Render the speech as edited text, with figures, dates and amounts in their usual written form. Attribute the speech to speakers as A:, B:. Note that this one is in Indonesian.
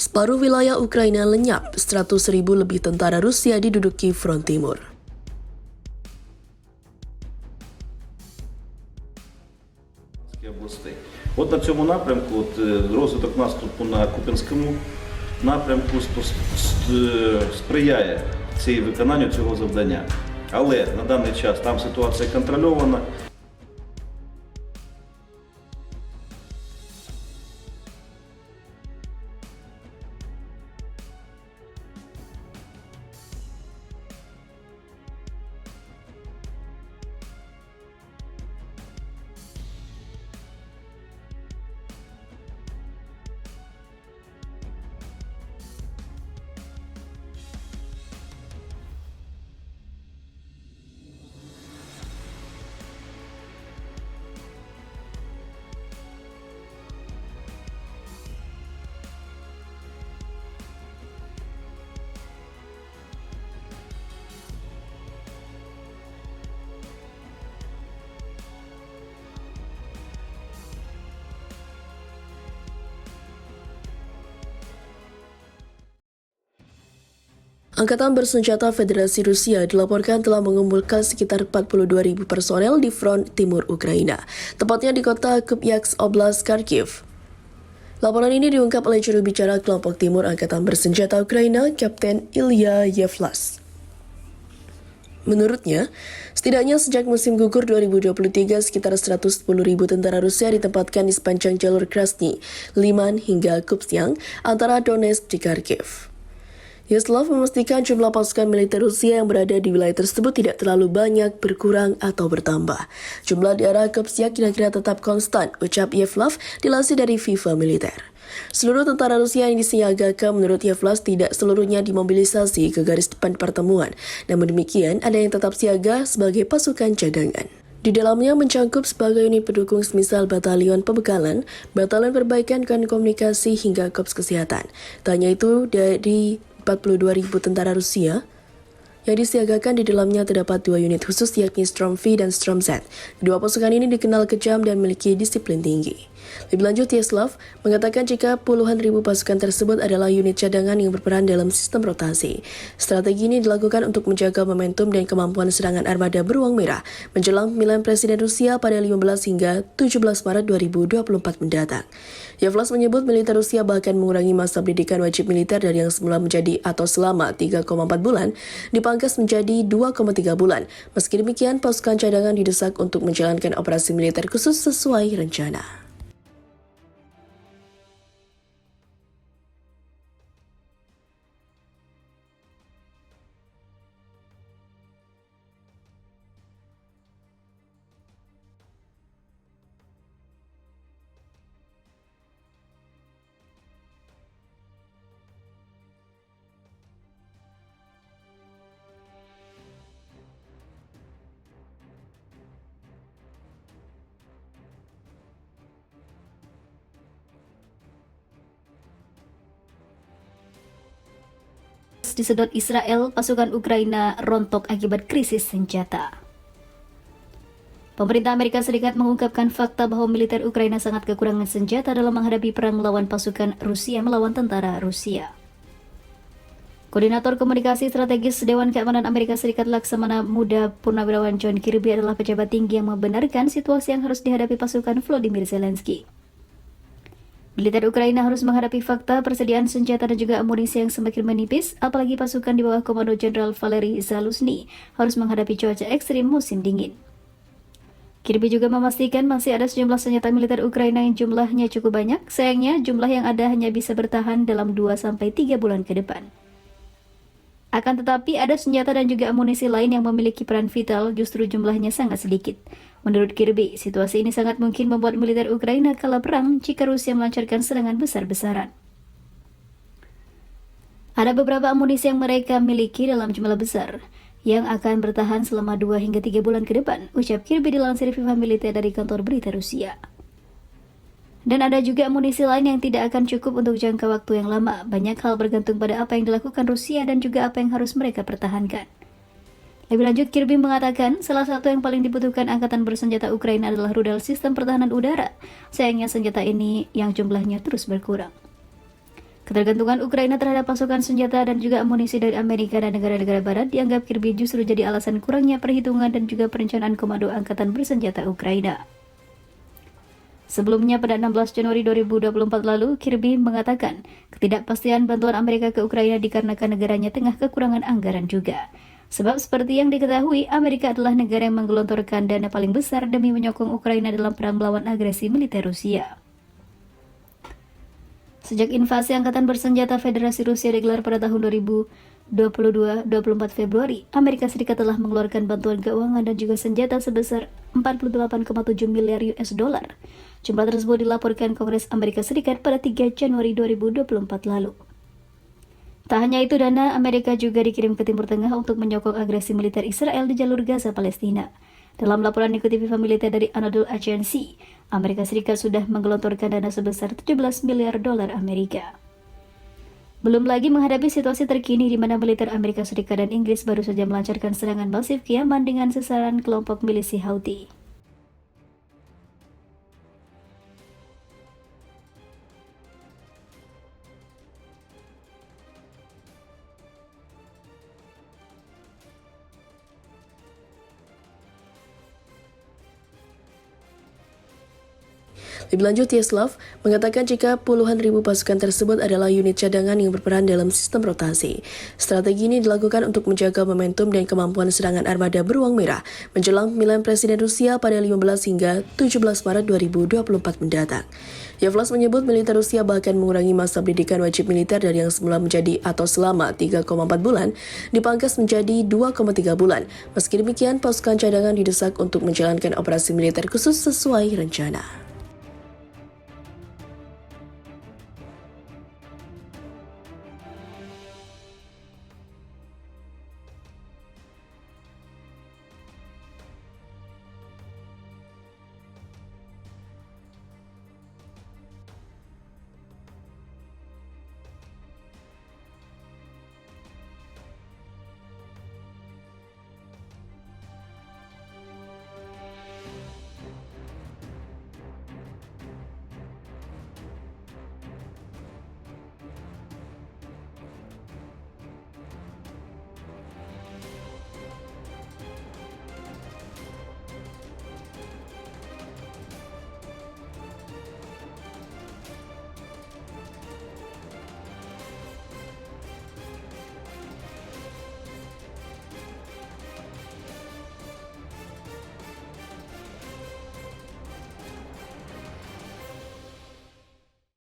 A: Separuh wilayah Ukraina lenyap, 100.000 lebih tentara Rusia diduduki front timur.
B: Областей. От на цьому напрямку розвиток наступу на Куп'янському напрямку сприяє виконанню цього завдання. Але на даний час там ситуація контрольована.
A: Angkatan Bersenjata Federasi Rusia dilaporkan telah mengumpulkan sekitar 42.000 personel di front timur Ukraina, tepatnya di kota Kupiansk Oblast Kharkiv. Laporan ini diungkap oleh juru bicara kelompok timur Angkatan Bersenjata Ukraina, Kapten Ilya Yevlas. Menurutnya, setidaknya sejak musim gugur 2023, sekitar 110.000 tentara Rusia ditempatkan di sepanjang jalur Krasny, Liman hingga Kupiansk antara Donetsk di Kharkiv. Yevlas memastikan jumlah pasukan militer Rusia yang berada di wilayah tersebut tidak terlalu banyak, berkurang, atau bertambah. Jumlah di arah Kupiansk kira-kira tetap konstan, ucap Yevlas dilansir dari FIFA Militer. Seluruh tentara Rusia yang disiagakan menurut Yevlas tidak seluruhnya dimobilisasi ke garis depan pertemuan. Namun demikian, ada yang tetap siaga sebagai pasukan cadangan. Di dalamnya mencangkup sebagai unit pendukung semisal batalion pembekalan, batalion perbaikan dan komunikasi hingga korps kesehatan. Tanya itu dari 42.000 tentara Rusia yang disiagakan. Di dalamnya terdapat dua unit khusus yakni Storm V dan Storm Z. Kedua pasukan ini dikenal kejam dan memiliki disiplin tinggi. Lebih lanjut, Yevlas mengatakan jika puluhan ribu pasukan tersebut adalah unit cadangan yang berperan dalam sistem rotasi. Strategi ini dilakukan untuk menjaga momentum dan kemampuan serangan armada beruang merah menjelang pemilihan Presiden Rusia pada 15 hingga 17 Maret 2024 mendatang. Yevlas menyebut militer Rusia bahkan mengurangi masa pendidikan wajib militer dari yang semula menjadi atau selama 3,4 bulan dipangkas menjadi 2,3 bulan. Meski demikian, pasukan cadangan didesak untuk menjalankan operasi militer khusus sesuai rencana.
C: Disedot Israel, pasukan Ukraina rontok akibat krisis senjata. Pemerintah Amerika Serikat mengungkapkan fakta bahwa militer Ukraina sangat kekurangan senjata dalam menghadapi perang melawan pasukan Rusia melawan tentara Rusia. Koordinator Komunikasi Strategis Dewan Keamanan Amerika Serikat Laksamana Muda Purnawirawan John Kirby adalah pejabat tinggi yang membenarkan situasi yang harus dihadapi pasukan Volodymyr Zelensky. Militer Ukraina harus menghadapi fakta persediaan senjata dan juga amunisi yang semakin menipis, apalagi pasukan di bawah Komando Jenderal Valery Zaluzhny harus menghadapi cuaca ekstrim musim dingin. Kirby juga memastikan masih ada sejumlah senjata militer Ukraina yang jumlahnya cukup banyak, sayangnya jumlah yang ada hanya bisa bertahan dalam 2-3 bulan ke depan. Akan tetapi ada senjata dan juga amunisi lain yang memiliki peran vital, justru jumlahnya sangat sedikit. Menurut Kirby, situasi ini sangat mungkin membuat militer Ukraina kalah perang jika Rusia melancarkan serangan besar-besaran. Ada beberapa amunisi yang mereka miliki dalam jumlah besar, yang akan bertahan selama 2 hingga 3 bulan ke depan, ucap Kirby dilansir FIFA Militer dari kantor berita Rusia. Dan ada juga amunisi lain yang tidak akan cukup untuk jangka waktu yang lama. Banyak hal bergantung pada apa yang dilakukan Rusia dan juga apa yang harus mereka pertahankan. Lebih lanjut, Kirby mengatakan salah satu yang paling dibutuhkan angkatan bersenjata Ukraina adalah rudal sistem pertahanan udara. Sayangnya senjata ini yang jumlahnya terus berkurang. Ketergantungan Ukraina terhadap pasokan senjata dan juga amunisi dari Amerika dan negara-negara barat dianggap Kirby justru jadi alasan kurangnya perhitungan dan juga perencanaan Komando Angkatan Bersenjata Ukraina. Sebelumnya pada 16 Januari 2024 lalu, Kirby mengatakan ketidakpastian bantuan Amerika ke Ukraina dikarenakan negaranya tengah kekurangan anggaran juga. Sebab seperti yang diketahui, Amerika adalah negara yang menggelontorkan dana paling besar demi menyokong Ukraina dalam perang melawan agresi militer Rusia. Sejak invasi Angkatan Bersenjata Federasi Rusia digelar pada tahun 2022-24 Februari, Amerika Serikat telah mengeluarkan bantuan keuangan dan juga senjata sebesar 48,7 miliar US dollar. Jumlah tersebut dilaporkan Kongres Amerika Serikat pada 3 Januari 2024 lalu. Tak hanya itu, dana Amerika juga dikirim ke Timur Tengah untuk menyokong agresi militer Israel di jalur Gaza, Palestina. Dalam laporan dikutip militer dari Anadolu Agency, Amerika Serikat sudah menggelontorkan dana sebesar 17 miliar dolar Amerika. Belum lagi menghadapi situasi terkini di mana militer Amerika Serikat dan Inggris baru saja melancarkan serangan masif ke Yaman dengan sasaran kelompok milisi Houthi.
A: Lebih lanjut, Yaslav mengatakan jika puluhan ribu pasukan tersebut adalah unit cadangan yang berperan dalam sistem rotasi. Strategi ini dilakukan untuk menjaga momentum dan kemampuan serangan armada beruang merah menjelang pemilihan Presiden Rusia pada 15 hingga 17 Maret 2024 mendatang. Yavlas menyebut militer Rusia bahkan mengurangi masa pendidikan wajib militer dari yang semula menjadi atau selama 3,4 bulan dipangkas menjadi 2,3 bulan. Meski demikian, pasukan cadangan didesak untuk menjalankan operasi militer khusus sesuai rencana.